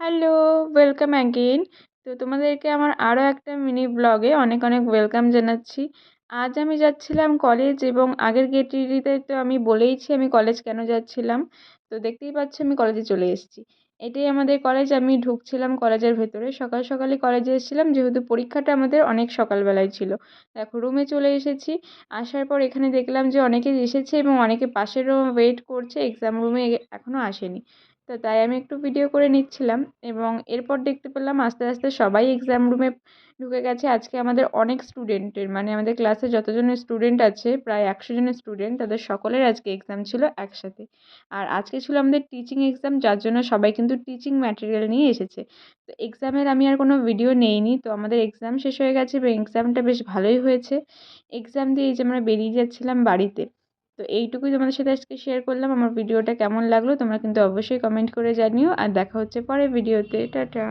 Hello, welcome again. তো তোমাদেরকে আমার আরও একটা মিনি ব্লগে অনেক অনেক ওয়েলকাম জানাচ্ছি। আজ আমি যাচ্ছিলাম কলেজ এবং আগের গেটটিতে তো আমি বলেইছি আমি কলেজ কেন যাচ্ছিলাম। তো দেখতেই পাচ্ছ আমি কলেজে চলে এসেছি। এটাই আমাদের কলেজ। আমি ঢুকছিলাম কলেজের ভেতরে, সকাল সকালই কলেজে এসেছিলাম যেহেতু পরীক্ষাটা আমাদের অনেক সকালবেলায় ছিল। দেখো রুমে চলে এসেছি। আসার পর এখানে দেখলাম যে অনেকে এসেছে এবং অনেকে পাশেরও ওয়েট করছে, এক্সাম রুমে এখনও আসেনি। তো তাই আমি একটু ভিডিও করে নিচ্ছিলাম এবং এরপর দেখতে পেলাম আস্তে আস্তে সবাই এক্সাম রুমে ঢুকে গেছে। আজকে আমাদের অনেক স্টুডেন্টের মানে আমাদের ক্লাসে যতজন স্টুডেন্ট আছে প্রায় 100 জনের স্টুডেন্ট, তাদের সকলের আজকে এক্সাম ছিল একসাথে। আর আজকে ছিল আমাদের টিচিং এক্সাম, যার জন্য সবাই কিন্তু টিচিং ম্যাটেরিয়াল নিয়ে এসেছে। তো এক্সামের আমি আর কোনো ভিডিও নেইনি। তো আমাদের এক্সাম শেষ হয়ে গেছে এবং এক্সামটা বেশ ভালোই হয়েছে। এক্সাম দিয়ে এই যে আমরা বেরিয়ে যাচ্ছিলাম বাড়িতে। তো এইটুকুই তোমাদের সাথে আজকে শেয়ার করলাম। আমার ভিডিওটা কেমন লাগলো তোমরা কিন্তু অবশ্যই কমেন্ট করে জানিও। আর দেখা হচ্ছে পরের ভিডিওতে। টাটা।